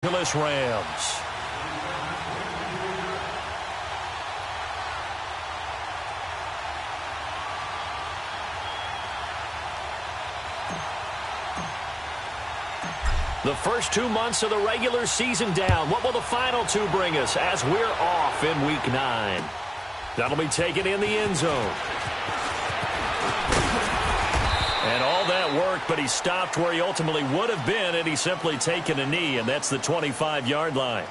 Rams. The first 2 months of the regular season down. What will the final two bring us as we're off in Week 9? That'll be taken in the end zone. And all that worked, but he stopped where he ultimately would have been, and he's simply taken a knee, and that's the 25-yard line.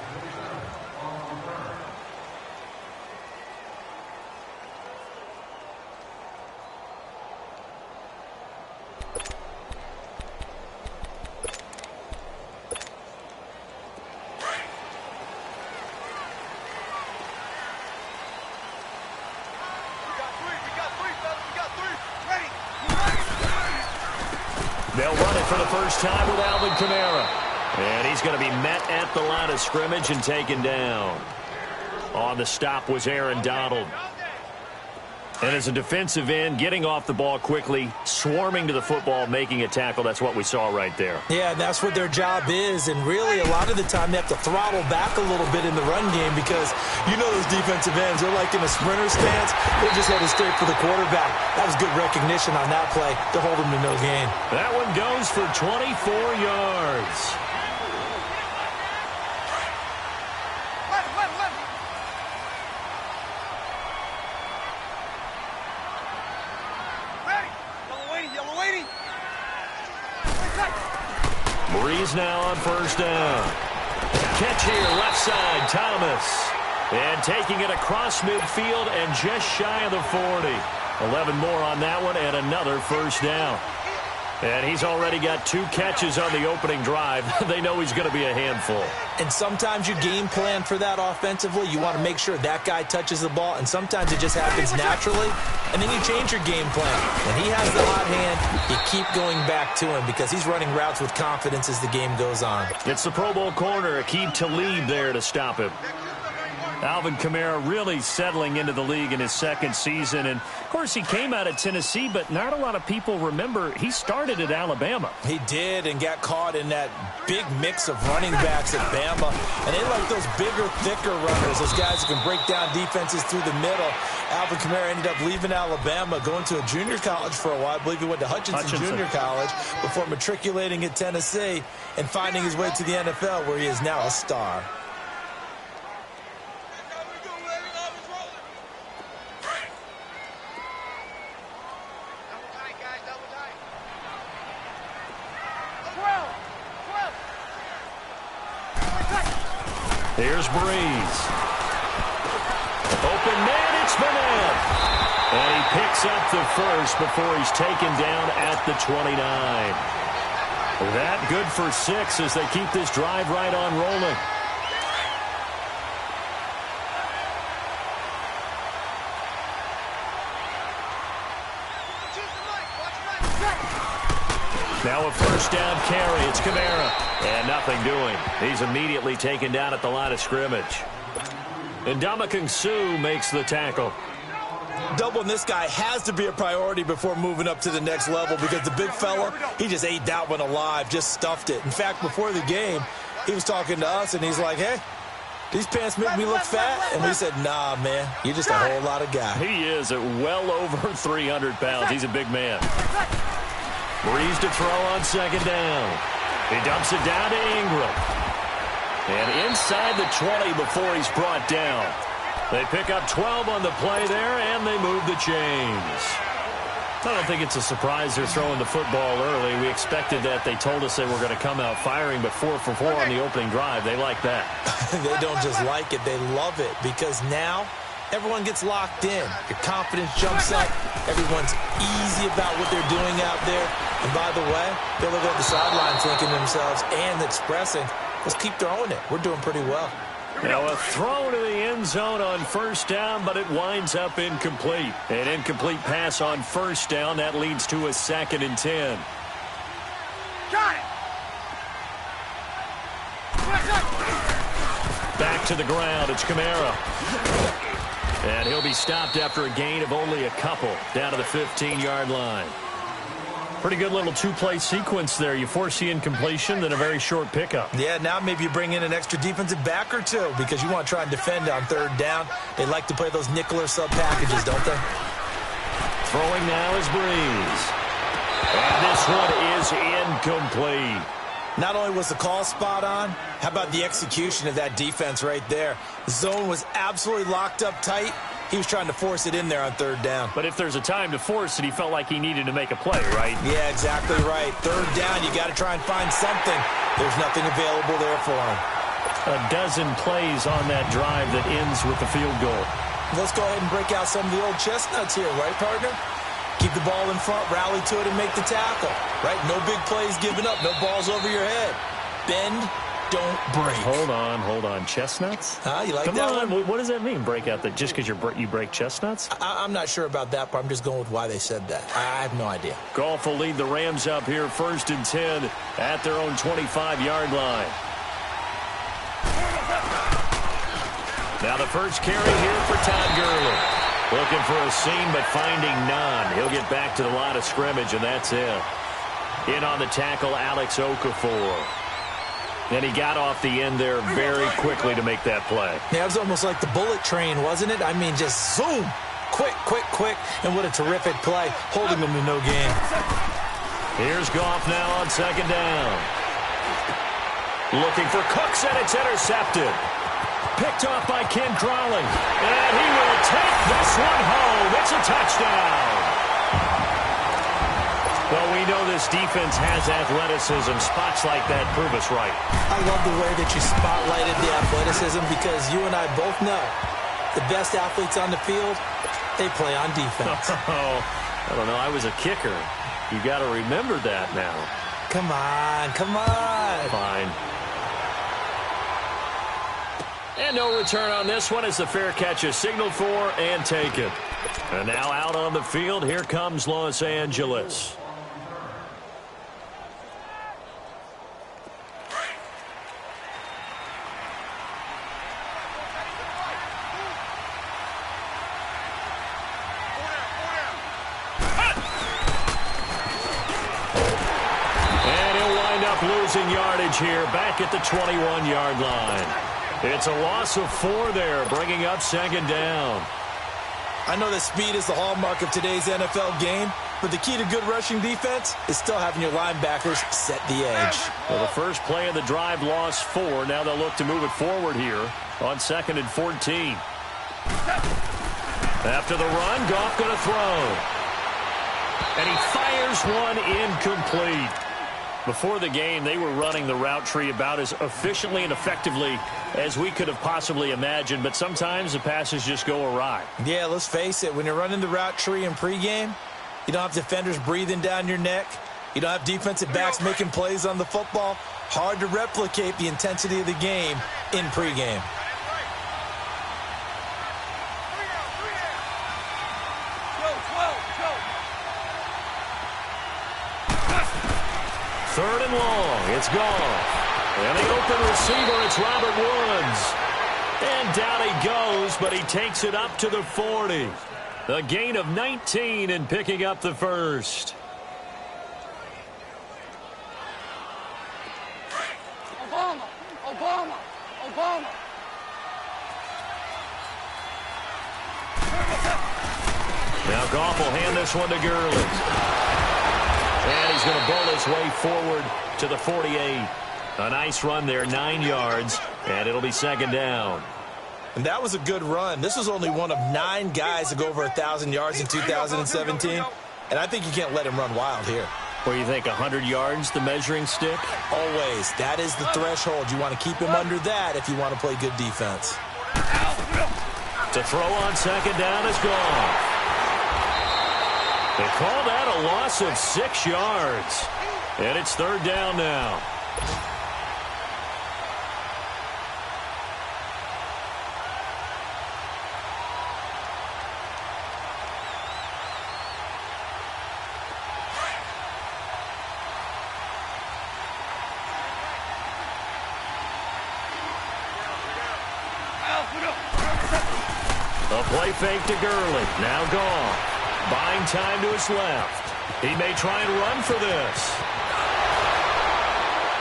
They'll run it for the first time with Alvin Kamara. And he's going to be met at the line of scrimmage and taken down. On the stop was Aaron Donald. And as a defensive end, getting off the ball quickly, swarming to the football, making a tackle, that's what we saw right there. Yeah, and that's what their job is. And really, a lot of the time, they have to throttle back a little bit in the run game because you know those defensive ends, they're like in a sprinter stance. They're just headed straight for the quarterback. That was good recognition on that play to hold them to no gain. That one goes for 24 yards. Breeze now on first down. Catch here, left side, Thomas. And taking it across midfield and just shy of the 40. 11 more on that one and another first down. And he's already got 2 catches on the opening drive. They know he's going to be a handful. And sometimes you game plan for that offensively. You want to make sure that guy touches the ball, and sometimes it just happens naturally. And then you change your game plan. When he has the hot hand, you keep going back to him because he's running routes with confidence as the game goes on. It's the Pro Bowl corner, Aqib Talib there to stop him. Alvin Kamara really settling into the league in his second season. And, of course, he came out of Tennessee, but not a lot of people remember he started at Alabama. He did and got caught in that big mix of running backs at Bama. And they like those bigger, thicker runners, those guys who can break down defenses through the middle. Alvin Kamara ended up leaving Alabama, going to a junior college for a while. I believe he went to Hutchinson Junior College before matriculating at Tennessee and finding his way to the NFL, where he is now a star. Here's Breeze. Open man, it's Bennett. And he picks up the first before he's taken down at the 29. That good for 6 as they keep this drive right on rolling. Now a first down carry. It's Kamara. And nothing doing. He's immediately taken down at the line of scrimmage. And Ndamukong Suh makes the tackle. Doubling this guy has to be a priority before moving up to the next level because the big fella, he just ate that one alive, just stuffed it. In fact, before the game, he was talking to us, and he's like, hey, these pants make me look fat? And we said, nah, man, you're just a whole lot of guy. He is at well over 300 pounds. He's a big man. Breeze to throw on second down. He dumps it down to Ingram. And inside the 20 before he's brought down. They pick up 12 on the play there, and they move the chains. I don't think it's a surprise they're throwing the football early. We expected that. They told us they were going to come out firing, but 4 for 4 on the opening drive. They like that. They don't just like it. They love it because now everyone gets locked in. Your confidence jumps up. Everyone's easy about what they're doing out there. And by the way, they're looking at the sideline thinking to themselves and expressing, let's keep throwing it. We're doing pretty well. Now a throw to the end zone on first down, but it winds up incomplete. An incomplete pass on first down. That leads to a 2nd and 10. Got it. Back to the ground. It's Kamara. And he'll be stopped after a gain of only a couple down to the 15-yard line. Pretty good little two-play sequence there. You force the incompletion, then a very short pickup. Yeah, now maybe you bring in an extra defensive back or two because you want to try and defend on third down. They like to play those nickel or sub packages, don't they? Throwing now is Breeze. And this one is incomplete. Not only was the call spot on, how about the execution of that defense right there? The zone was absolutely locked up tight. He was trying to force it in there on third down. But if there's a time to force it, he felt like he needed to make a play, right? Yeah, exactly right. Third down, you got to try and find something. There's nothing available there for him. A dozen plays on that drive that ends with the field goal. Let's go ahead and break out some of the old chestnuts here, right, partner? Keep the ball in front, rally to it, and make the tackle, right? No big plays given up, no balls over your head. Bend, don't break. Hold on. Chestnuts? You like Come that on. one? What does that mean, break out? Just because you break chestnuts? I'm not sure about that, but I'm just going with why they said that. I have no idea. Goff will lead the Rams up here 1st and 10 at their own 25-yard line. Now the first carry here for Todd Gurley. Looking for a seam, but finding none. He'll get back to the line of scrimmage, and that's it. In on the tackle, Alex Okafor. And he got off the end there very quickly to make that play. Yeah, it was almost like the bullet train, wasn't it? I mean, just zoom. Quick. And what a terrific play, holding them to no gain. Here's Goff now on second down. Looking for Cooks, and it's intercepted. Picked off by Ken Crawley. And he will take this one home. It's a touchdown. Well, we know this defense has athleticism. Spots like that prove us right. I love the way that you spotlighted the athleticism because you and I both know the best athletes on the field, they play on defense. Oh, I don't know. I was a kicker. You got to remember that now. Come on. Fine. And no return on this one as the fair catch is signaled for and taken. And now out on the field, here comes Los Angeles. Losing yardage here back at the 21-yard line. It's a loss of 4 there, bringing up second down. I know that speed is the hallmark of today's NFL game, but the key to good rushing defense is still having your linebackers set the edge. Well, the first play of the drive lost 4. Now they'll look to move it forward here on 2nd and 14. After the run, Goff going to throw. And he fires one incomplete. Before the game, they were running the route tree about as efficiently and effectively as we could have possibly imagined, but sometimes the passes just go awry. Yeah, let's face it. When you're running the route tree in pregame, you don't have defenders breathing down your neck. You don't have defensive backs making plays on the football. Hard to replicate the intensity of the game in pregame. Third and long. It's gone. And the open receiver, it's Robert Woods. And down he goes, but he takes it up to the 40. A gain of 19 and picking up the first. Obama. Now Goff will hand this one to Gurley. And he's going to bowl his way forward to the 48. A nice run there, 9 yards, and it'll be second down. And that was a good run. This was only one of 9 guys to go over 1,000 yards in 2017. And I think you can't let him run wild here. What do you think, 100 yards, the measuring stick? Always. That is the threshold. You want to keep him under that if you want to play good defense. To throw on second down is gone. They call that a loss of 6 yards. And it's third down now. A play fake to Gurley. Now gone. Buying time to his left. He may try and run for this.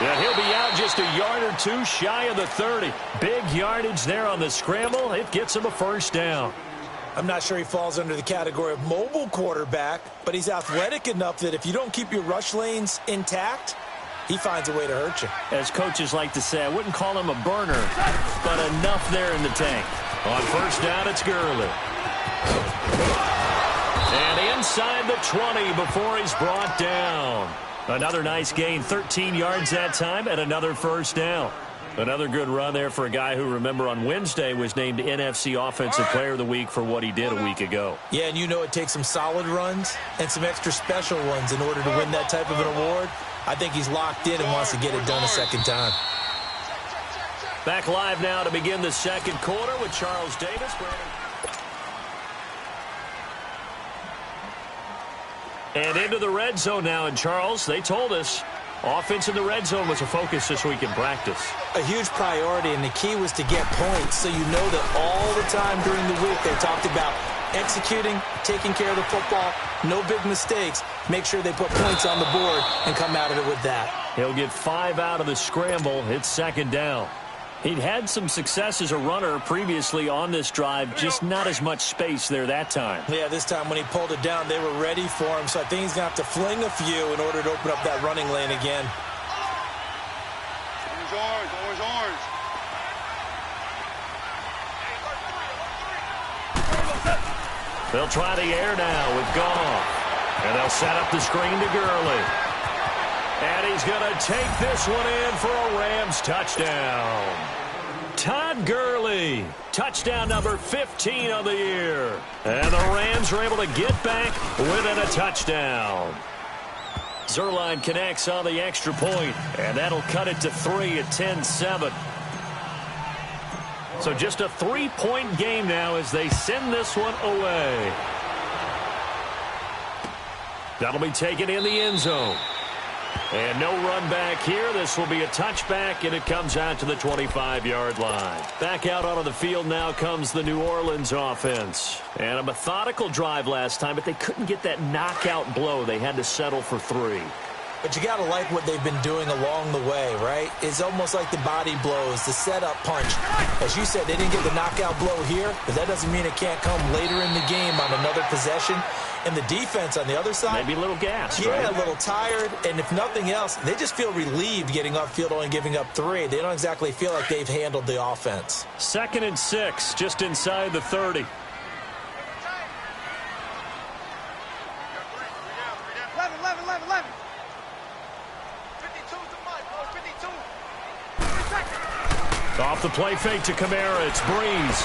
Yeah, he'll be out just a yard or two shy of the 30. Big yardage there on the scramble. It gets him a first down. I'm not sure he falls under the category of mobile quarterback, but he's athletic enough that if you don't keep your rush lanes intact, he finds a way to hurt you. As coaches like to say, I wouldn't call him a burner, but enough there in the tank. On first down, it's Gurley. And inside the 20 before he's brought down. Another nice gain, 13 yards that time, and another first down. Another good run there for a guy who, remember, on Wednesday was named NFC Offensive Player of the Week for what he did a week ago. Yeah, and you know it takes some solid runs and some extra special ones in order to win that type of an award. I think he's locked in and wants to get it done a second time. Back live now to begin the second quarter with Charles Davis. And into the red zone now. And, Charles, they told us offense in the red zone was a focus this week in practice. A huge priority, and the key was to get points. So you know that all the time during the week they talked about executing, taking care of the football, no big mistakes. Make sure they put points on the board and come out of it with that. He'll get 5 out of the scramble. It's second down. He'd had some success as a runner previously on this drive, just not as much space there that time. Yeah, this time when he pulled it down, they were ready for him. So I think he's going to have to fling a few in order to open up that running lane again. Orange, orange. They'll try the air now with Goff. And they'll set up the screen to Gurley. And he's going to take this one in for a Rams touchdown. Todd Gurley, touchdown number 15 of the year. And the Rams are able to get back within a touchdown. Zerline connects on the extra point, and that'll cut it to 3 at 10-7. So just a 3-point game now as they send this one away. That'll be taken in the end zone. And no run back here. This will be a touchback, and it comes out to the 25-yard line. Back out onto the field now comes the New Orleans offense. And a methodical drive last time, but they couldn't get that knockout blow. They had to settle for 3. But you got to like what they've been doing along the way, right? It's almost like the body blows, the setup punch. As you said, they didn't get the knockout blow here, but that doesn't mean it can't come later in the game on another possession. And the defense on the other side, maybe a little gassed, yeah, right? A little tired. And if nothing else, they just feel relieved getting off field, only giving up 3. They don't exactly feel like they've handled the offense. 2nd and 6, just inside the 30. 11. Off the play fake to Kamara, it's Breeze.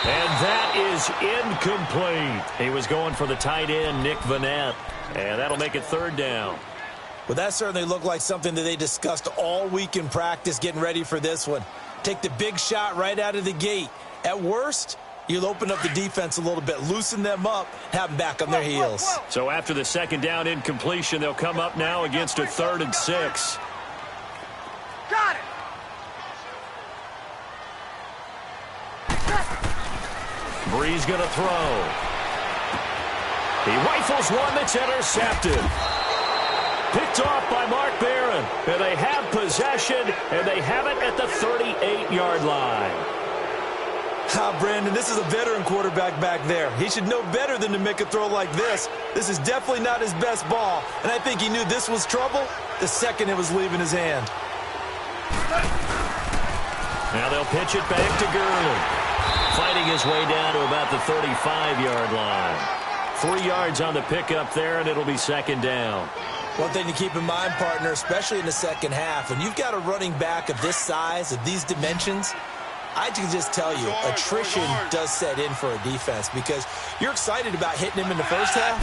And that is incomplete. He was going for the tight end, Nick Vanette. And that'll make it 3rd down. Well, that certainly looked like something that they discussed all week in practice getting ready for this one. Take the big shot right out of the gate. At worst, you'll open up the defense a little bit, loosen them up, have them back on their heels. So after the 2nd down incompletion, they'll come up now against a 3rd and 6. Got it. Breeze going to throw. He rifles one that's intercepted. Picked off by Mark Barron. And they have possession, and they have it at the 38-yard line. Brandon, this is a veteran quarterback back there. He should know better than to make a throw like this. This is definitely not his best ball, and I think he knew this was trouble the second it was leaving his hand. Now they'll pitch it back to Gurley. Fighting his way down to about the 35-yard line. 3 yards on the pickup there, and it'll be 2nd down. One thing to keep in mind, partner, especially in the second half, when you've got a running back of this size, of these dimensions, I can just tell you, attrition does set in for a defense because you're excited about hitting him in the first half.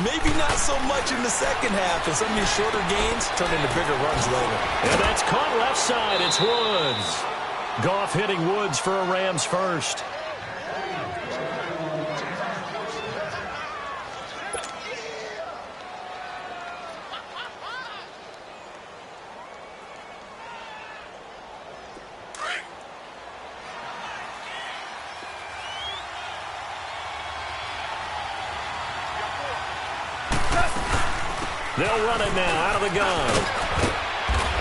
Maybe not so much in the second half, and some of these shorter gains turn into bigger runs later. And that's caught left side. It's Woods. Goff hitting Woods for a Rams first. They'll run it now out of the gun.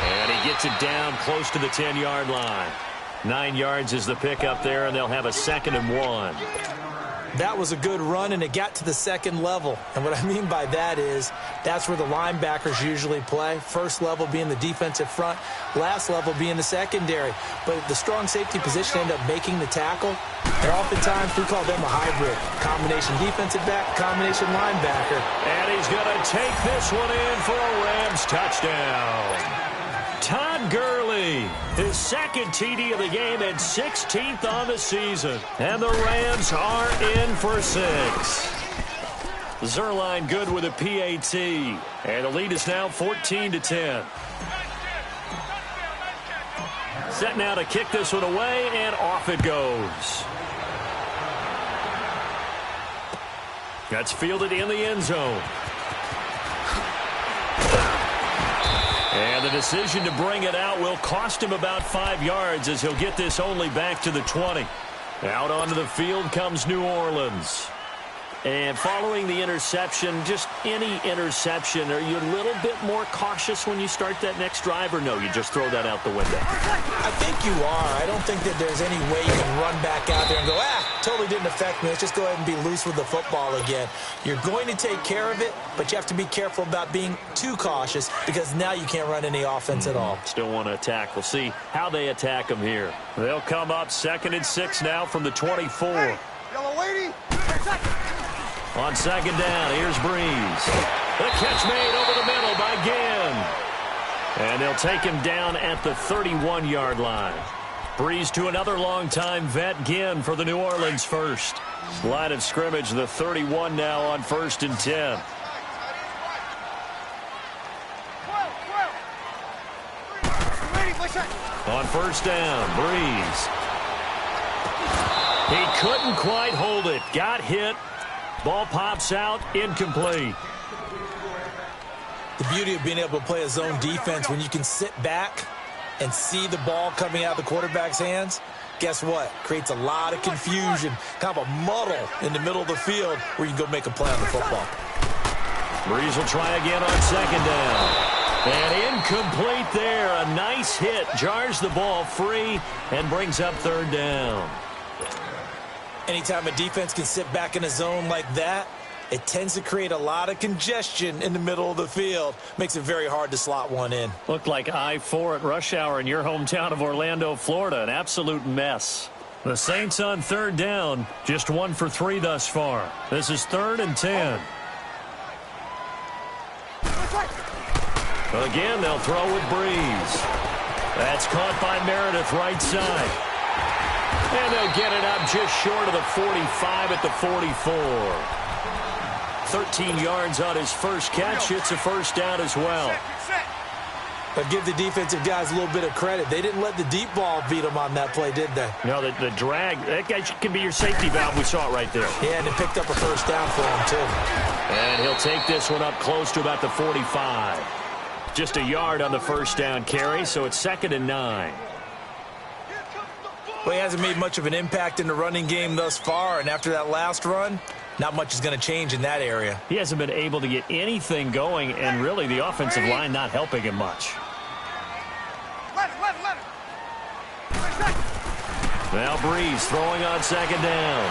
And he gets it down close to the 10-yard line. 9 yards is the pickup there, and they'll have a 2nd and 1. That was a good run, and it got to the second level. And what I mean by that is that's where the linebackers usually play. First level being the defensive front, last level being the secondary. But the strong safety position ended up making the tackle. And oftentimes we call them a hybrid. Combination defensive back, combination linebacker. And he's going to take this one in for a Rams touchdown. Todd Gurley, his 2nd TD of the game and 16th on the season. And the Rams are in for 6. Zerline good with a PAT. And the lead is now 14-10. Set now to kick this one away, and off it goes. That's fielded in the end zone. And the decision to bring it out will cost him about 5 yards as he'll get this only back to the 20. Out onto the field comes New Orleans. And following the interception, just any interception, are you a little bit more cautious when you start that next drive, or no, you just throw that out the window? I think you are. I don't think that there's any way you can run back out there and go, totally didn't affect me. Let's just go ahead and be loose with the football again. You're going to take care of it, but you have to be careful about being too cautious because now you can't run any offense at all. Still want to attack. We'll see how they attack them here. They'll come up 2nd and 6 now from the 24. Hey, yellow lady. On 2nd down, here's Breeze. The catch made over the middle by Ginn. And they'll take him down at the 31-yard line. Breeze to another long-time vet, Ginn, for the New Orleans first. Line of scrimmage, the 31 now on 1st and 10. On 1st down, Breeze. He couldn't quite hold it. Got hit. Ball pops out, incomplete. The beauty of being able to play a zone defense when you can sit back and see the ball coming out of the quarterback's hands, guess what? Creates a lot of confusion, kind of a muddle in the middle of the field where you can go make a play on the football. Breeze will try again on 2nd down. And incomplete there. A nice hit. Jars the ball free and brings up 3rd down. Anytime a defense can sit back in a zone like that, it tends to create a lot of congestion in the middle of the field. Makes it very hard to slot one in. Looked like I-4 at rush hour in your hometown of Orlando, Florida. An absolute mess. The Saints on 3rd down. Just 1 for 3 thus far. This is 3rd and 10. Again, they'll throw with Breeze. That's caught by Meredith right side. And they'll get it up just short of the 45 at the 44. 13 yards on his first catch. It's a 1st down as well. But give the defensive guys a little bit of credit. They didn't let the deep ball beat them on that play, did they? No, the drag, that guy can be your safety valve. We saw it right there. Yeah, and it picked up a 1st down for him, too. And he'll take this one up close to about the 45. Just a yard on the 1st down carry, so it's 2nd and 9. Well, he hasn't made much of an impact in the running game thus far, and after that last run, not much is going to change in that area. He hasn't been able to get anything going, and really the offensive line not helping him much. Now Breeze throwing on 2nd down.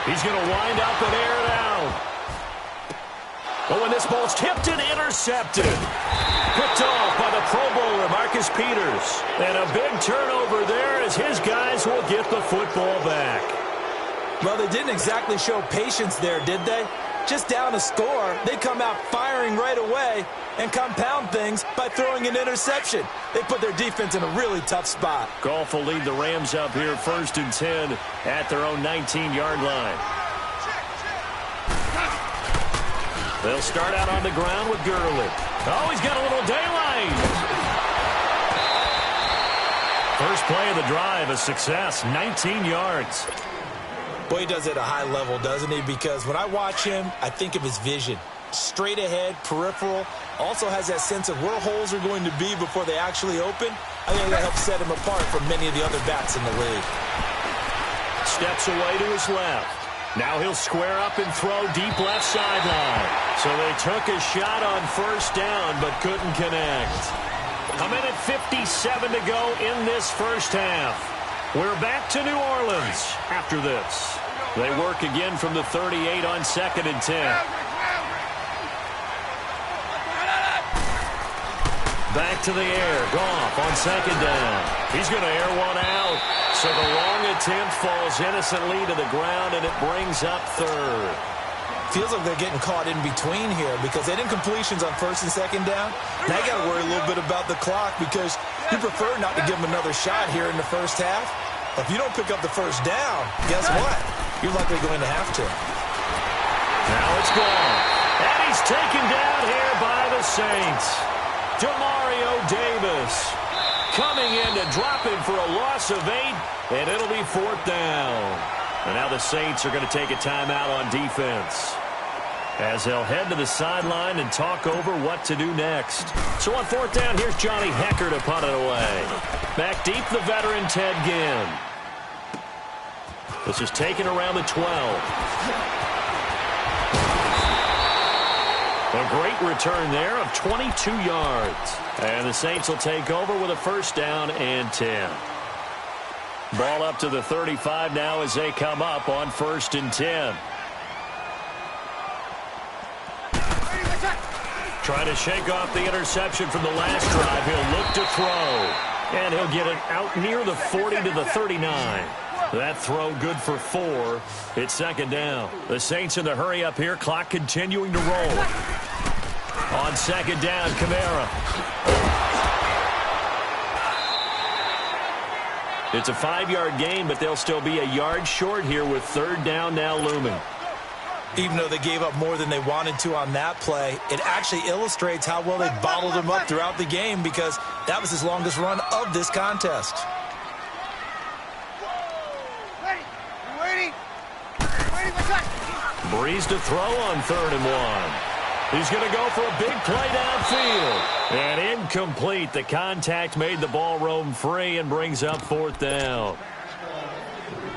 He's going to wind up and air it out. Oh, and this ball's tipped and intercepted. Picked off by the Pro Bowler, Marcus Peters. And a big turnover there as his guys will get the football back. Well, they didn't exactly show patience there, did they? Just down a score, they come out firing right away and compound things by throwing an interception. They put their defense in a really tough spot. Goff will lead the Rams up here 1st and 10 at their own 19-yard line. They'll start out on the ground with Gurley. Oh, he's got a little daylight. First play of the drive, a success, 19 yards. Boy, he does it at a high level, doesn't he? Because when I watch him, I think of his vision. Straight ahead, peripheral. Also has that sense of where holes are going to be before they actually open. I think that helps set him apart from many of the other backs in the league. Steps away to his left. Now he'll square up and throw deep left sideline. So they took a shot on first down but couldn't connect. A minute 57 to go in this first half. We're back to New Orleans after this. They work again from the 38 on 2nd and 10. Back to the air. Goff on 2nd down. He's going to air one out. So the long attempt falls innocently to the ground, and it brings up 3rd. Feels like they're getting caught in between here because they didn't completions on 1st and 2nd down. Now you got to worry a little bit about the clock because you prefer not to give them another shot here in the first half. But if you don't pick up the first down, guess what? You're likely going to have to. Now it's gone. And he's taken down here by the Saints. Demario Davis coming in to drop him for a loss of 8, and it'll be 4th down. And now the Saints are going to take a timeout on defense as they'll head to the sideline and talk over what to do next. So on 4th down, here's Johnny Hecker to punt it away. Back deep, the veteran Ted Ginn. This is taken around the 12. A great return there of 22 yards. And the Saints will take over with a 1st down and 10. Ball up to the 35 now as they come up on 1st and 10. Trying to shake off the interception from the last drive. He'll look to throw. And he'll get it out near the 40 to the 39. That throw good for 4. It's 2nd down. The Saints in the hurry up here. Clock continuing to roll. On 2nd down, Kamara. It's a 5-yard gain, but they'll still be a yard short here with 3rd down now looming. Even though they gave up more than they wanted to on that play, it actually illustrates how well they bottled him up throughout the game because that was his longest run of this contest. Breeze to throw on 3rd and 1. He's going to go for a big play downfield. And incomplete. The contact made the ball roam free and brings up 4th down.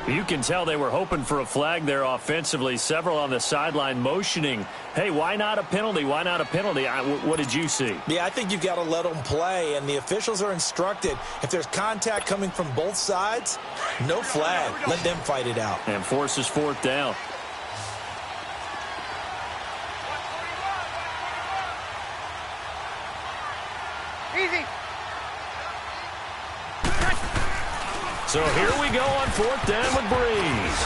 You can tell they were hoping for a flag there offensively. Several on the sideline motioning, hey, why not a penalty? Why not a penalty? What did you see? Yeah, I think you've got to let them play, and the officials are instructed. If there's contact coming from both sides, no flag. Let them fight it out. And forces 4th down. Easy. So here we go on 4th down with Breeze.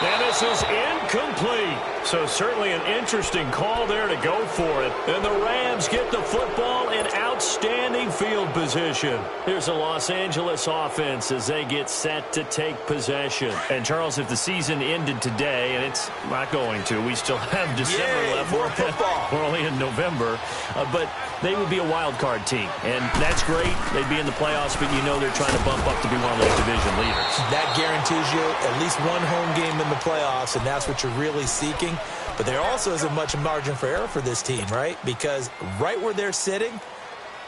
And this is incomplete. So certainly an interesting call there to go for it. And the Rams get the football in outstanding field position. Here's a Los Angeles offense as they get set to take possession. And Charles, if the season ended today, and it's not going to, we still have December left. More football. We're only in November. But they would be a wild card team. And that's great. They'd be in the playoffs, but you know they're trying to bump up to be one of those division leaders. That guarantees you at least one home game in the playoffs, and that's what you're really seeking. But there also isn't much margin for error for this team, right? Because right where they're sitting,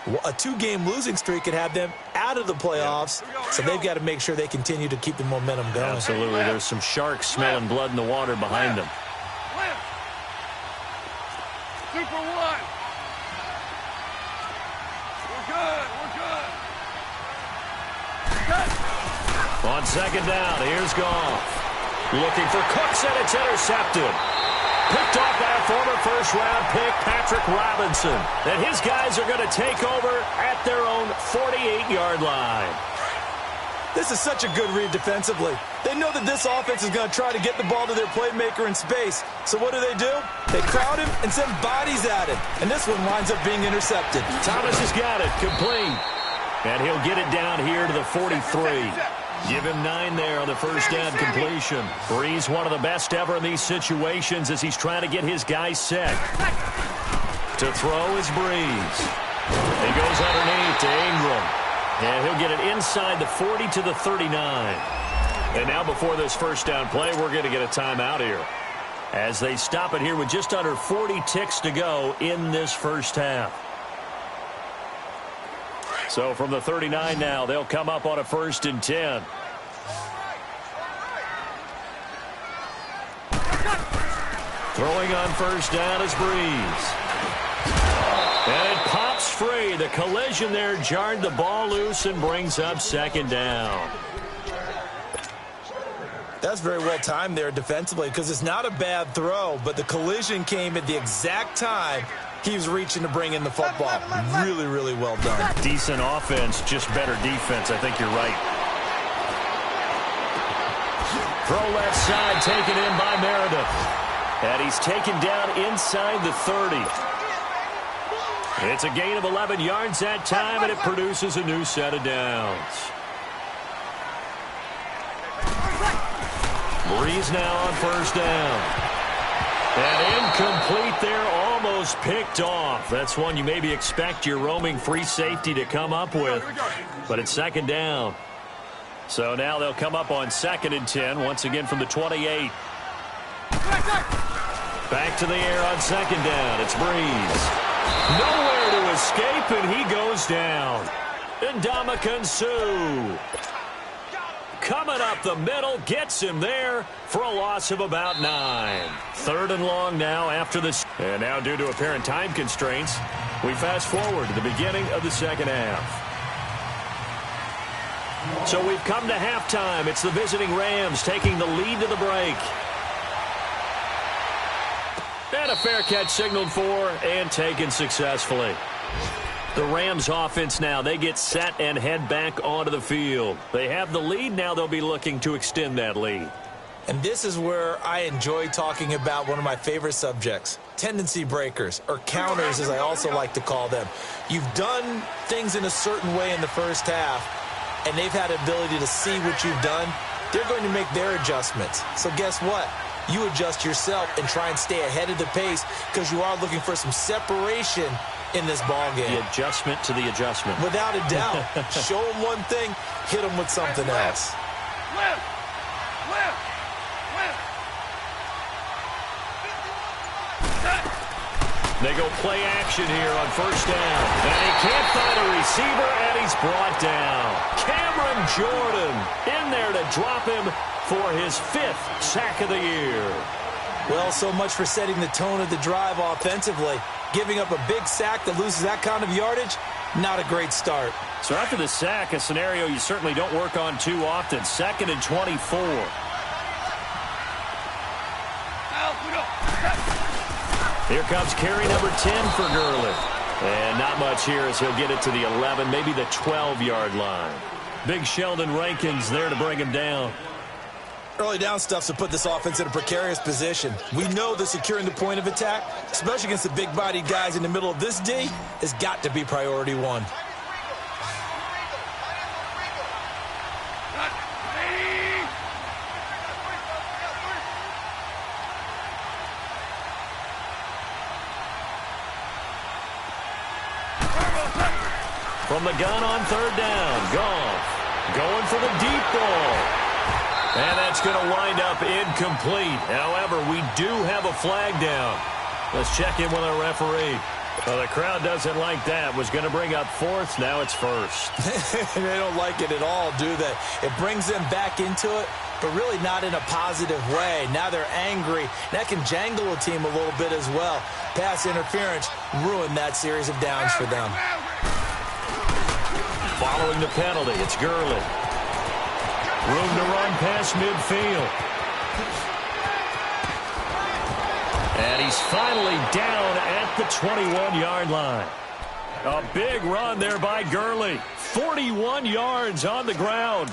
a 2-game losing streak could have them out of the playoffs, so they've got to make sure they continue to keep the momentum going. Absolutely. There's some sharks smelling blood in the water behind them. Super 1. On 2nd down, here's Goff. Looking for Cooks, and it's intercepted. Picked off by a former first-round pick, Patrick Robinson. And his guys are going to take over at their own 48-yard line. This is such a good read defensively. They know that this offense is going to try to get the ball to their playmaker in space. So what do? They crowd him and send bodies at him. And this one winds up being intercepted. Thomas has got it, complete. And he'll get it down here to the 43. Give him 9 there on the first down completion. Breeze, one of the best ever in these situations as he's trying to get his guys set. To throw is Breeze. He goes underneath to Ingram. And he'll get it inside the 40 to the 39. And now before this first down play, we're going to get a timeout here as they stop it here with just under 40 ticks to go in this first half. So from the 39 now, they'll come up on a 1st and 10. Throwing on first down is Breeze. And it pops free. The collision there jarred the ball loose and brings up second down. That's very well timed there defensively because it's not a bad throw, but the collision came at the exact time he was reaching to bring in the football. Really, really well done. Decent offense, just better defense. I think you're right. Throw left side, taken in by Meredith. And he's taken down inside the 30. It's a gain of 11 yards that time, and it produces a new set of downs. Breeze now on first down. And incomplete there, almost picked off. That's one you maybe expect your roaming free safety to come up with. But it's second down. So now they'll come up on 2nd and 10, once again from the 28. Back to the air on second down. It's Breeze. Nowhere to escape, and he goes down. Ndamukong Suh coming up the middle, gets him there for a loss of about 9. 3rd and long now after this. And now due to apparent time constraints, we fast forward to the beginning of the second half. So we've come to halftime. It's the visiting Rams taking the lead to the break. And a fair catch signaled for and taken successfully. The Rams offense now, they get set and head back onto the field. They have the lead. Now they'll be looking to extend that lead. And this is where I enjoy talking about one of my favorite subjects, tendency breakers, or counters as I also like to call them. You've done things in a certain way in the first half, and they've had the ability to see what you've done. They're going to make their adjustments. So guess what? You adjust yourself and try and stay ahead of the pace because you are looking for some separation in this ball game. The adjustment to the adjustment. Without a doubt. Show them one thing, hit them with something else. They go play action here on first down. And he can't find a receiver, and he's brought down. Cameron Jordan in there to drop him for his 5th sack of the year. Well, so much for setting the tone of the drive offensively. Giving up a big sack that loses that kind of yardage, not a great start. So after the sack, a scenario you certainly don't work on too often. 2nd and 24. Here comes carry number 10 for Gurley. And not much here as he'll get it to the 11, maybe the 12-yard line. Big Sheldon Rankins there to bring him down. Early down stuff's to put this offense in a precarious position. We know that securing the point of attack, especially against the big-bodied guys in the middle of this D, has got to be priority one. From the gun on 3rd down, Goff going for the deep ball. And that's going to wind up incomplete. However, we do have a flag down. Let's check in with our referee. Well, the crowd doesn't like that. Was going to bring up 4th. Now it's 1st. They don't like it at all, do they? It brings them back into it, but really not in a positive way. Now they're angry. That can jangle a team a little bit as well. Pass interference ruined that series of downs for them. Following the penalty, it's Gurley. Room to run past midfield. And he's finally down at the 21-yard line. A big run there by Gurley. 41 yards on the ground.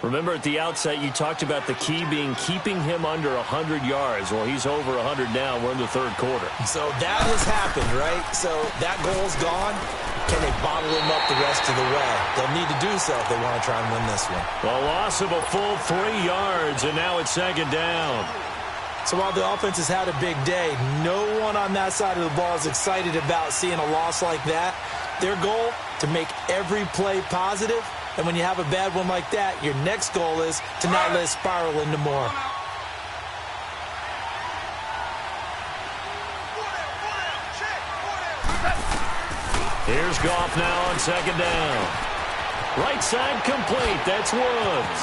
Remember at the outset you talked about the key being keeping him under 100 yards. Well, he's over 100 now. We're in the 3rd quarter. So that has happened, right? So that goal's gone. Can they bottle him up the rest of the way? They'll need to do so if they want to try and win this one. A loss of a full 3 yards, and now it's 2nd down. So while the offense has had a big day, no one on that side of the ball is excited about seeing a loss like that. Their goal, to make every play positive. And when you have a bad one like that, your next goal is to not let it spiral into more. Here's Goff now on 2nd down. Right side complete. That's Woods.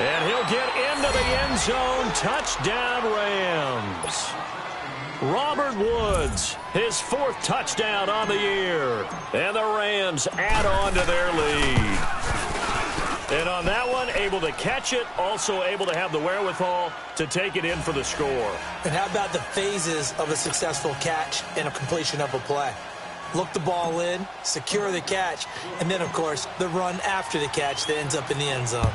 And he'll get into the end zone. Touchdown, Rams. Robert Woods, his 4th touchdown on the year. And the Rams add on to their lead. And on that one, able to catch it, also able to have the wherewithal to take it in for the score. And how about the phases of a successful catch and a completion of a play? Look the ball in, secure the catch, and then, of course, the run after the catch that ends up in the end zone.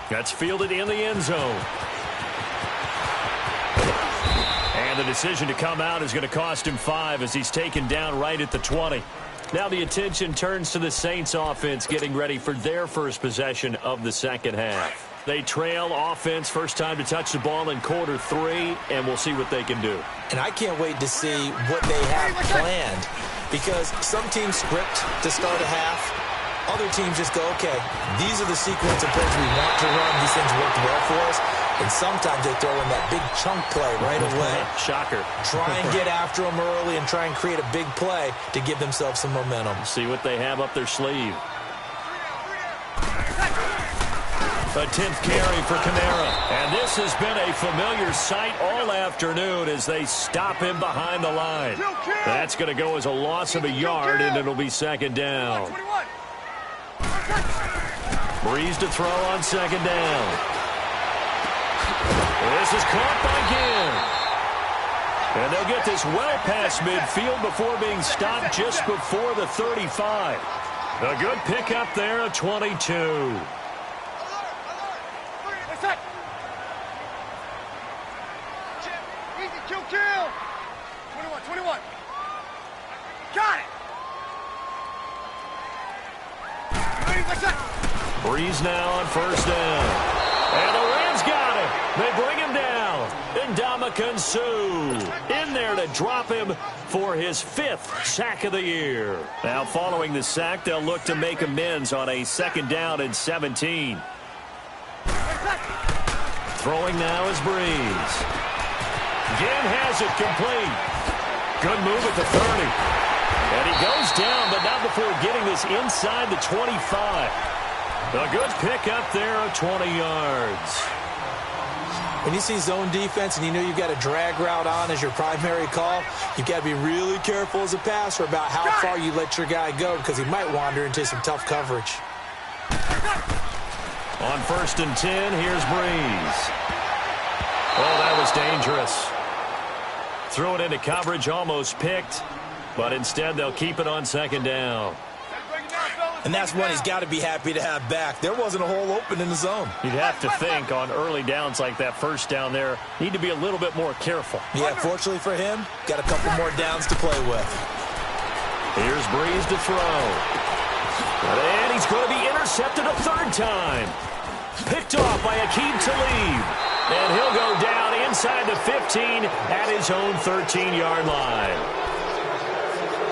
That's fielded in the end zone. And the decision to come out is going to cost him 5 as he's taken down right at the 20. Now the attention turns to the Saints offense getting ready for their first possession of the second half. They trail offense, first time to touch the ball in quarter 3, and we'll see what they can do. And I can't wait to see what they have planned, because some teams script to start a half. Other teams just go, okay, these are the sequence of plays we want to run. These things worked well for us. And sometimes they throw in that big chunk play right away. Shocker. Try and get after them early and try and create a big play to give themselves some momentum. See what they have up their sleeve. A 10th carry for Kamara. And this has been a familiar sight all afternoon as they stop him behind the line. That's going to go as a loss of a yard, and it'll be second down. Breeze to throw on second down. This is caught by Ginn. And they'll get this well past midfield before being stopped just before the 35. A good pickup there at 22. Easy, kill. 21. Got it. Breeze now on first down. And the Rams got him. They bring him down. Ndamukong Suh in there to drop him for his 5th sack of the year. Now following the sack, they'll look to make amends on a second down and 17. Throwing now is Breeze. Ginn has it complete. Good move at the 30. And he goes down, but not before getting this inside the 25. A good pick up there of 20 yards. When you see zone defense and you know you've got a drag route on as your primary call, you've got to be really careful as a passer about how far you let your guy go, because he might wander into some tough coverage. On first and 10, here's Breeze. Oh, that was dangerous. Threw it into coverage, almost picked, but instead they'll keep it on second down. And that's one he's got to be happy to have back. There wasn't a hole open in the zone. You'd have to think on early downs like that first down there, need to be a little bit more careful. Yeah, fortunately for him, got a couple more downs to play with. Here's Breeze to throw. And he's going to be intercepted a 3rd time. Picked off by Aqib Talib. And he'll go down inside the 15 at his own 13-yard line.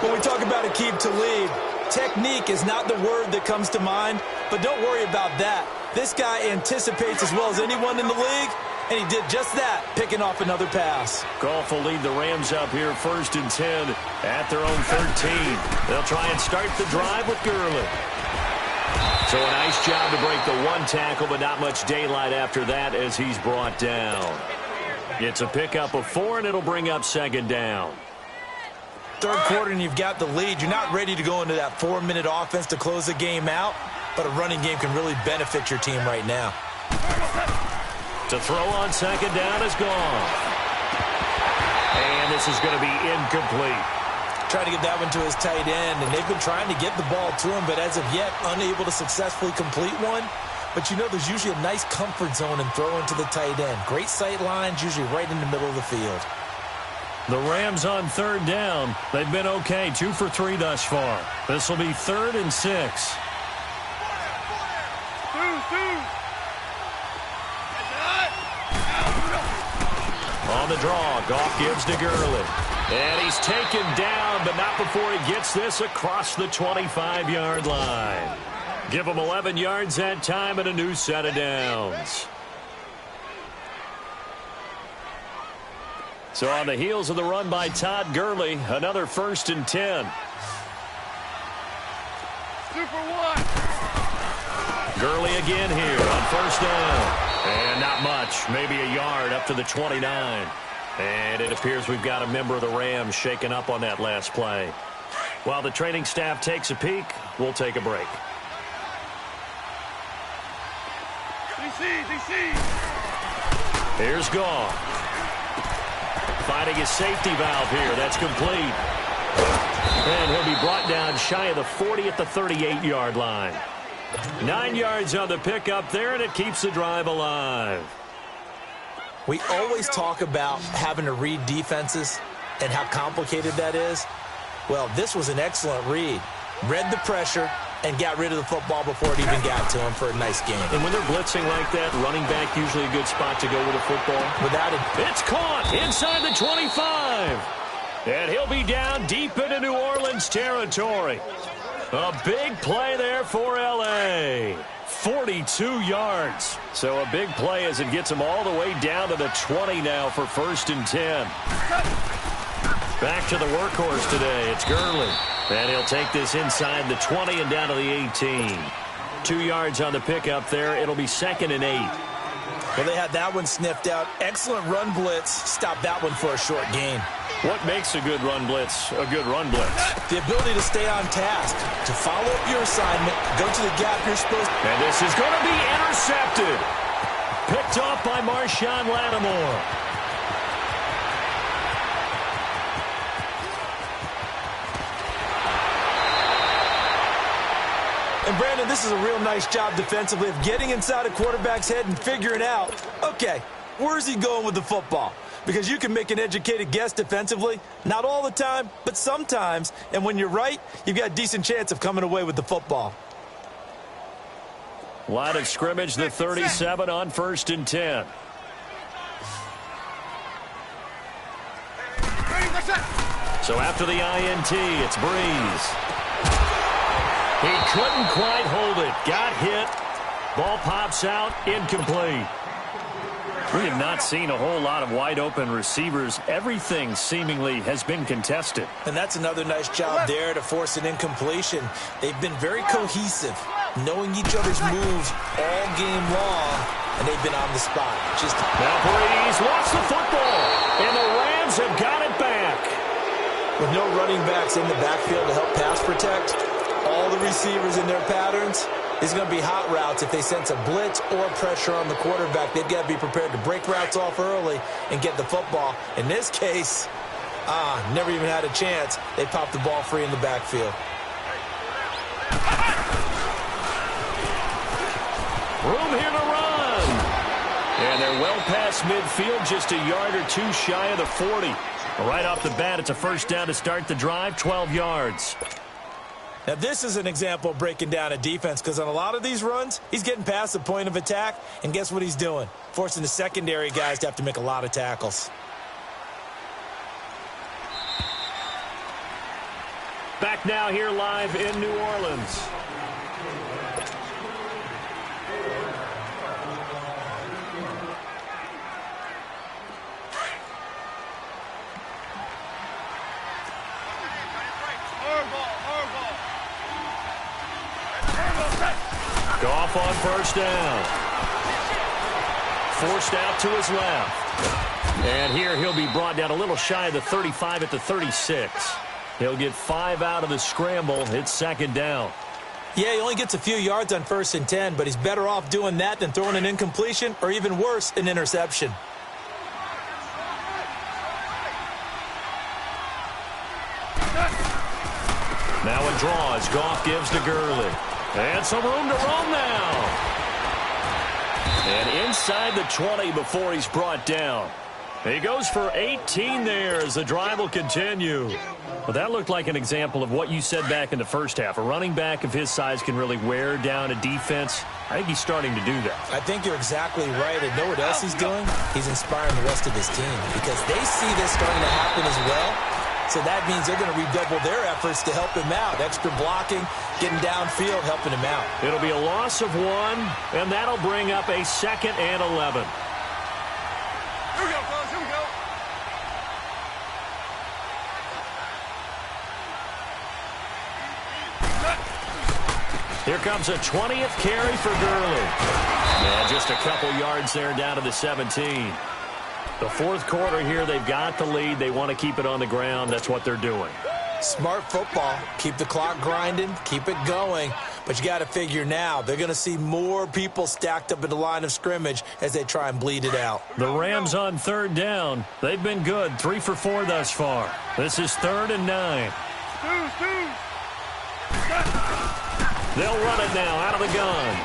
When we talk about Aqib Talib, technique is not the word that comes to mind, but don't worry about that. This guy anticipates as well as anyone in the league, and he did just that, picking off another pass. Goff will lead the Rams up here first and 10 at their own 13. They'll try and start the drive with Gurley. So a nice job to break the 1 tackle, but not much daylight after that as he's brought down. It's a pickup of 4, and it'll bring up second down. Third quarter and you've got the lead. You're not ready to go into that 4-minute offense to close the game out, but a running game can really benefit your team right now. To throw on second down is gone. And this is going to be incomplete. Trying to get that one to his tight end, and they've been trying to get the ball to him, but as of yet, unable to successfully complete one. But you know there's usually a nice comfort zone in throwing to the tight end. Great sight lines, usually right in the middle of the field. The Rams on 3rd down. They've been okay, 2 for 3 thus far. This will be 3rd and 6. On the draw, Goff gives to Gurley. And he's taken down, but not before he gets this across the 25-yard line. Give him 11 yards that time and a new set of downs. So on the heels of the run by Todd Gurley, another 1st and 10. Super 1. Gurley again here on first down. And not much, maybe a yard up to the 29. And it appears we've got a member of the Rams shaken up on that last play. While the training staff takes a peek, we'll take a break. Here's Goff. Finding his safety valve here. That's complete. And he'll be brought down shy of the 40 at the 38-yard line. 9 yards on the pickup there, and it keeps the drive alive. We always talk about having to read defenses and how complicated that is. Well, this was an excellent read. Read the pressure and got rid of the football before it even got to him for a nice game. And when they're blitzing like that, running back usually a good spot to go with the football. Without it. It's caught inside the 25. And he'll be down deep into New Orleans territory. A big play there for L.A. 42 yards. So a big play as it gets him all the way down to the 20 now for 1st and 10. Back to the workhorse today. It's Gurley. And he'll take this inside the 20 and down to the 18. 2 yards on the pickup there. It'll be 2nd and 8. Well, they had that one sniffed out. Excellent run blitz. Stop that one for a short gain. What makes a good run blitz a good run blitz? The ability to stay on task, to follow up your assignment, go to the gap you're supposed to. And this is going to be intercepted. Picked off by Marshawn Lattimore. And, Brandon, this is a real nice job defensively of getting inside a quarterback's head and figuring out, okay, where's he going with the football? Because you can make an educated guess defensively, not all the time, but sometimes. And when you're right, you've got a decent chance of coming away with the football. Line of scrimmage, the 37 on 1st and 10. So after the INT, it's Breeze. He couldn't quite hold it. Got hit. Ball pops out. Incomplete. We have not seen a whole lot of wide-open receivers. Everything seemingly has been contested. And that's another nice job there to force an incompletion. They've been very cohesive, knowing each other's moves all game long, and they've been on the spot. Now Breeze lost the football, and the Rams have got it back. With no running backs in the backfield to help pass protect, all the receivers in their patterns, it's going to be hot routes. If they sense a blitz or pressure on the quarterback, they've got to be prepared to break routes off early and get the football. In this case, never even had a chance. They popped the ball free in the backfield. Room here to run. And they're well past midfield, just a yard or two shy of the 40. Right off the bat, it's a first down to start the drive, 12 yards. Now, this is an example of breaking down a defense, because on a lot of these runs, he's getting past the point of attack, and guess what he's doing? Forcing the secondary guys to have to make a lot of tackles. Back now here live in New Orleans. Goff on first down. Forced out to his left. And here he'll be brought down a little shy of the 35 at the 36. He'll get 5 out of the scramble. It's 2nd down. Yeah, he only gets a few yards on 1st and 10, but he's better off doing that than throwing an incompletion or even worse, an interception. Now a draw as Goff gives to Gurley. And some room to roam now. And inside the 20 before he's brought down. He goes for 18 there as the drive will continue. Well, that looked like an example of what you said back in the first half. A running back of his size can really wear down a defense. I think he's starting to do that. I think you're exactly right. And know what else he's doing? He's inspiring the rest of his team because they see this starting to happen as well. So that means they're going to redouble their efforts to help him out. Extra blocking, getting downfield, helping him out. It'll be a loss of 1, and that'll bring up a 2nd and 11. Here we go, fellas. Here we go. Here comes a 20th carry for Gurley. And just a couple yards there down to the 17. The fourth quarter here, they've got the lead. They want to keep it on the ground. That's what they're doing. Smart football. Keep the clock grinding. Keep it going. But you got to figure now, they're going to see more people stacked up at the line of scrimmage as they try and bleed it out. The Rams on third down. They've been good. 3 for 4 thus far. This is 3rd and 9. They'll run it now out of the gun.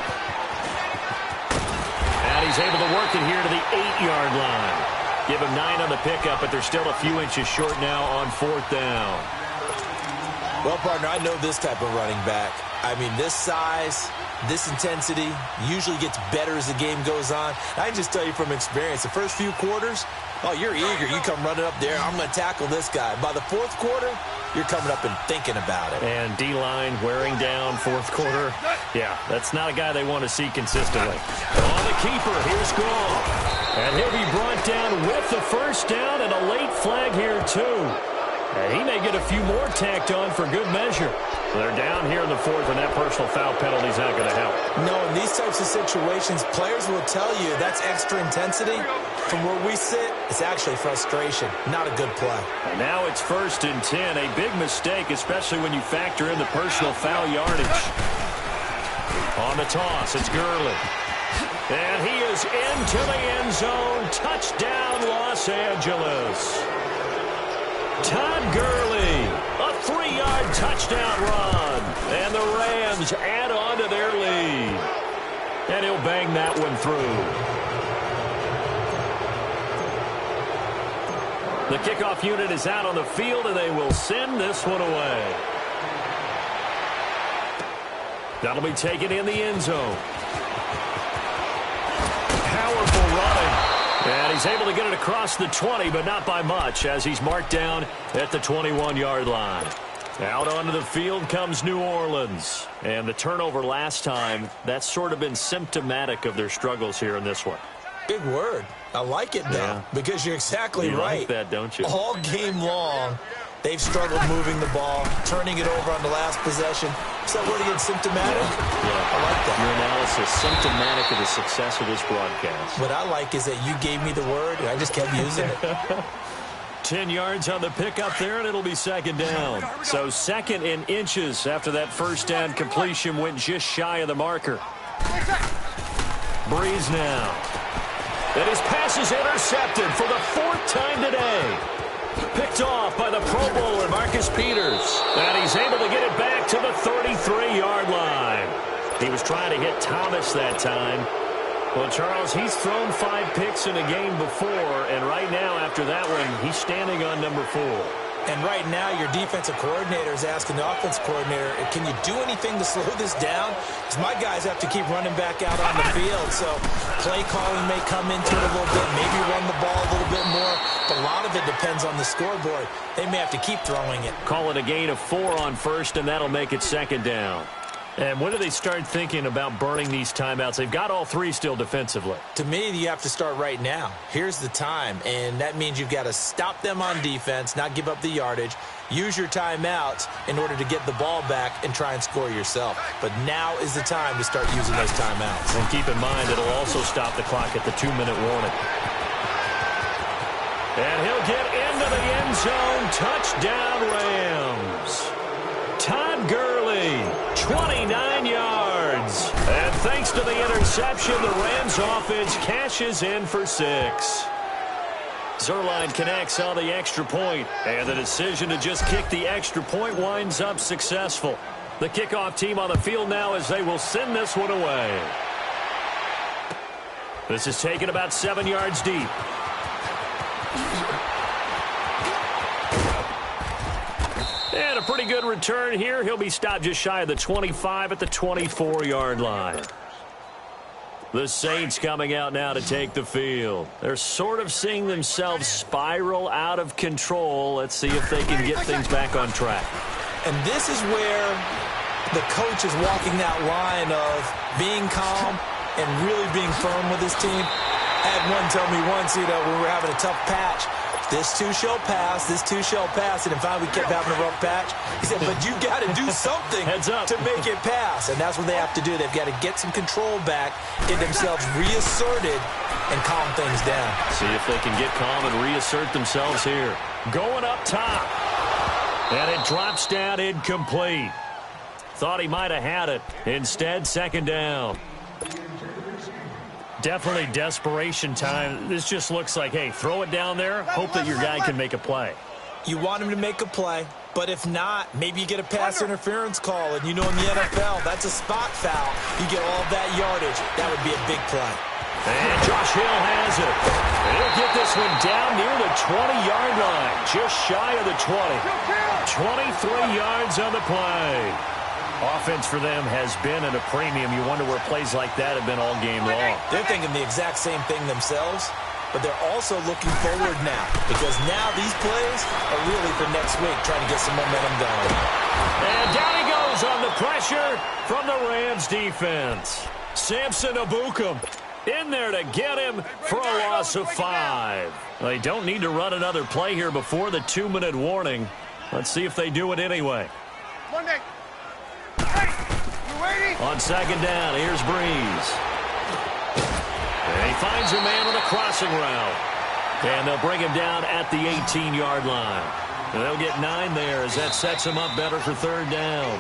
And he's able to work it here to the 8-yard line. Give him 9 on the pickup, but they're still a few inches short now on 4th down. Well, partner, I know this type of running back. I mean, this size, this intensity usually gets better as the game goes on. I can just tell you from experience, the first few quarters, oh, you're eager. You come running up there, I'm going to tackle this guy. By the fourth quarter, you're coming up and thinking about it. And D-line wearing down fourth quarter. Yeah, that's not a guy they want to see consistently. On the keeper, here's Gall. And he'll be brought down with the first down and a late flag here, too. And he may get a few more tacked on for good measure. They're down here in the fourth, and that personal foul penalty is not going to help. No, in these types of situations, players will tell you that's extra intensity. From where we sit, it's actually frustration. Not a good play. And now it's 1st and 10. A big mistake, especially when you factor in the personal foul yardage. On the toss, it's Gurley. And he is into the end zone. Touchdown, Los Angeles. Todd Gurley, a 3-yard touchdown run. And the Rams add on to their lead. And he'll bang that one through. The kickoff unit is out on the field, and they will send this one away. That'll be taken in the end zone. Powerful running. And he's able to get it across the 20, but not by much, as he's marked down at the 21-yard line. Out onto the field comes New Orleans. And the turnover last time, that's sort of been symptomatic of their struggles here in this one. Big word. I like it, though, because you're exactly right. You like that, don't you? All game long, they've struggled moving the ball, turning it over on the last possession. Is that word again, symptomatic? Yeah. I like that. Your analysis, symptomatic of the success of this broadcast. What I like is that you gave me the word, and I just kept using it. 10 yards on the pickup there, and it'll be 2nd down. So 2nd in inches after that first down completion went just shy of the marker. Breeze now. And his pass is intercepted for the 4th time today. Picked off by the Pro Bowler, Marcus Peters. And he's able to get it back to the 33-yard line. He was trying to hit Thomas that time. Well, Charles, he's thrown 5 picks in a game before, and right now, after that one, he's standing on number 4. And right now, your defensive coordinator is asking the offense coordinator, can you do anything to slow this down? Because my guys have to keep running back out on the field. So play calling may come into it a little bit, maybe run the ball a little bit more. But a lot of it depends on the scoreboard. They may have to keep throwing it. Call it a gain of 4 on first, and that'll make it 2nd down. And when do they start thinking about burning these timeouts? They've got all 3 still defensively. To me, you have to start right now. Here's the time, and that means you've got to stop them on defense, not give up the yardage, use your timeouts in order to get the ball back and try and score yourself. But now is the time to start using those timeouts. And keep in mind, it'll also stop the clock at the 2-minute warning. And he'll get into the end zone. Touchdown, Rams. Todd Gurley, 29 yards. And thanks to the interception, the Rams offense cashes in for 6. Zerline connects on the extra point, and the decision to just kick the extra point winds up successful. The kickoff team on the field now as they will send this one away. This is taken about 7 yards deep. And a pretty good return here. He'll be stopped just shy of the 25 at the 24-yard line. The Saints coming out now to take the field. They're sort of seeing themselves spiral out of control. Let's see if they can get things back on track. And this is where the coach is walking that line of being calm and really being firm with his team. I had one tell me once, when we were having a tough patch, This too shall pass. This too shall pass. And finally, we kept having a rough patch. He said, but you got to do something to make it pass. And that's what they have to do. They've got to get some control back, get themselves reasserted, and calm things down. See if they can get calm and reassert themselves here. Going up top. And it drops down incomplete. Thought he might have had it. Instead, second down. Definitely desperation time. This just looks like, hey, throw it down there, hope that your guy can make a play. You want him to make a play, but if not, maybe you get a pass interference call, and you know in the NFL, that's a spot foul. You get all of that yardage. That would be a big play. And Josh Hill has it. And he'll get this one down near the 20-yard line, just shy of the 20. 23 yards on the play. Offense for them has been at a premium. You wonder where plays like that have been all game long. They're thinking the exact same thing themselves, but they're also looking forward now, because now these plays are really for next week, trying to get some momentum going. And down he goes on the pressure from the Rams defense. Samson Abukum in there to get him for a loss of 5. They don't need to run another play here before the 2-minute warning. Let's see if they do it anyway. Monday. Hey, you waiting? On second down, here's Breeze. And he finds a man on the crossing route. And they'll bring him down at the 18-yard line. And they'll get 9 there as that sets him up better for third down.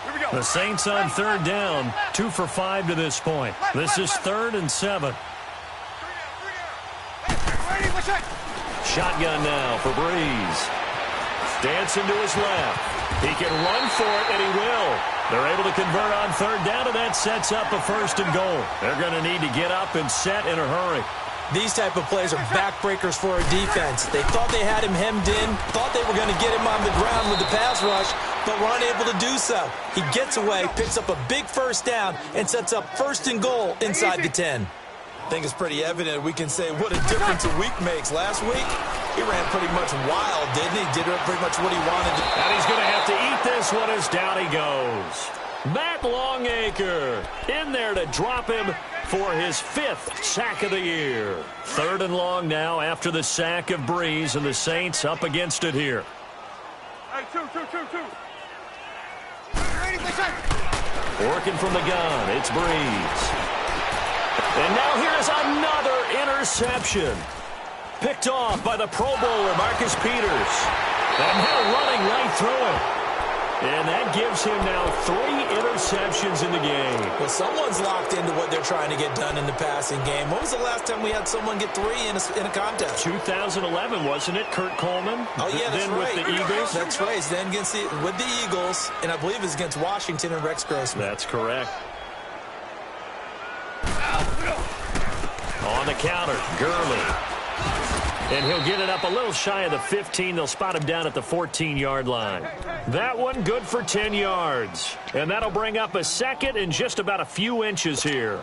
Here we go. The Saints on third down, 2 for 5 to this point. This is 3rd and 7. Hey, ready? What's that? Shotgun now for Breeze. Dancing to his left. He can run for it, and he will. They're able to convert on third down, and that sets up a 1st and goal. They're going to need to get up and set in a hurry. These type of plays are backbreakers for a defense. They thought they had him hemmed in, thought they were going to get him on the ground with the pass rush, but were unable to do so. He gets away, picks up a big 1st down, and sets up 1st and goal inside the 10. I think it's pretty evident we can say what a difference a week makes. Last week, he ran pretty much wild, didn't he? Did pretty much what he wanted to. And he's going to have to eat this one as down he goes. Matt Longacre in there to drop him for his 5th sack of the year. 3rd and long now after the sack of Breeze, and the Saints up against it here. Hey, two. Ready? What's that? Working from the gun, it's Breeze. And now here's another interception. Picked off by the Pro Bowler, Marcus Peters. And now running right through it. And that gives him now 3 interceptions in the game. Well, someone's locked into what they're trying to get done in the passing game. When was the last time we had someone get 3 in a contest? 2011, wasn't it? Kurt Coleman? Oh, yeah, that's then right. With the Eagles? That's right. Then with the Eagles, and I believe it's against Washington and Rex Grossman. That's correct. On the counter, Gurley. And he'll get it up a little shy of the 15. They'll spot him down at the 14-yard line. That one good for 10 yards. And that'll bring up a 2nd and just about a few inches here. Here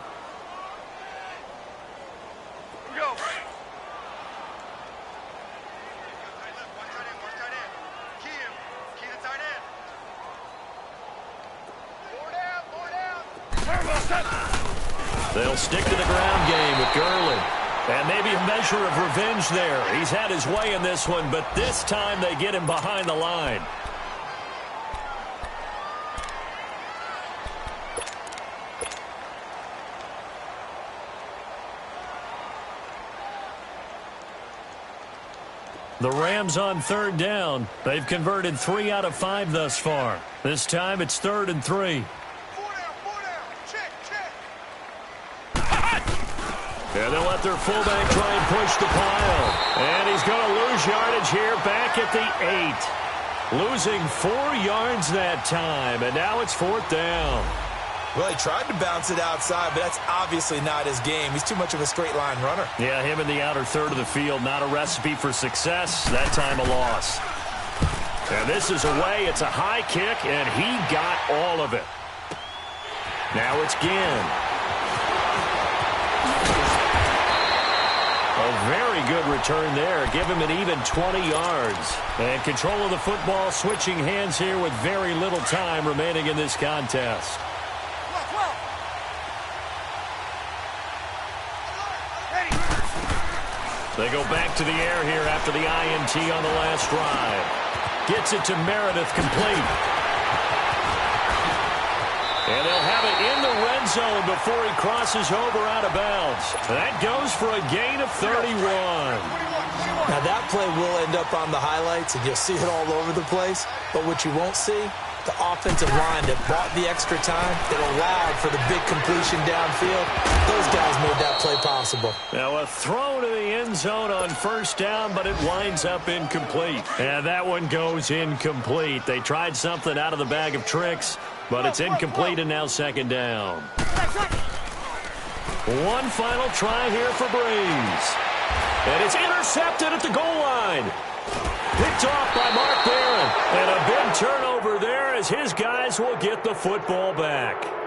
we go. Key to tight end. Four down. They'll stick to the ground game with Gurley. And maybe a measure of revenge there. He's had his way in this one, but this time they get him behind the line. The Rams on third down. They've converted 3 out of 5 thus far. This time it's 3rd and 3. Four down. Check. And they'll let their fullback try and push the pile. And he's going to lose yardage here back at the 8. Losing 4 yards that time. And now it's 4th down. Well, he tried to bounce it outside, but that's obviously not his game. He's too much of a straight line runner. Yeah, him in the outer third of the field. Not a recipe for success. That time a loss. And this is away. It's a high kick, and he got all of it. Now it's Ginn. A very good return there. Give him an even 20 yards. And control of the football, switching hands here with very little time remaining in this contest. They go back to the air here after the INT on the last drive. Gets it to Meredith, complete. And they'll have it in the red zone before he crosses over out of bounds. That goes for a gain of 31. Now that play will end up on the highlights, and you'll see it all over the place. But what you won't see, the offensive line that bought the extra time, that allowed for the big completion downfield, those guys made that play possible. Now a throw to the end zone on first down, but it winds up incomplete. And that one goes incomplete. They tried something out of the bag of tricks, but it's incomplete and now second down. One final try here for Breeze. And it's intercepted at the goal line. Picked off by Mark Barron. And a big turnover there as his guys will get the football back.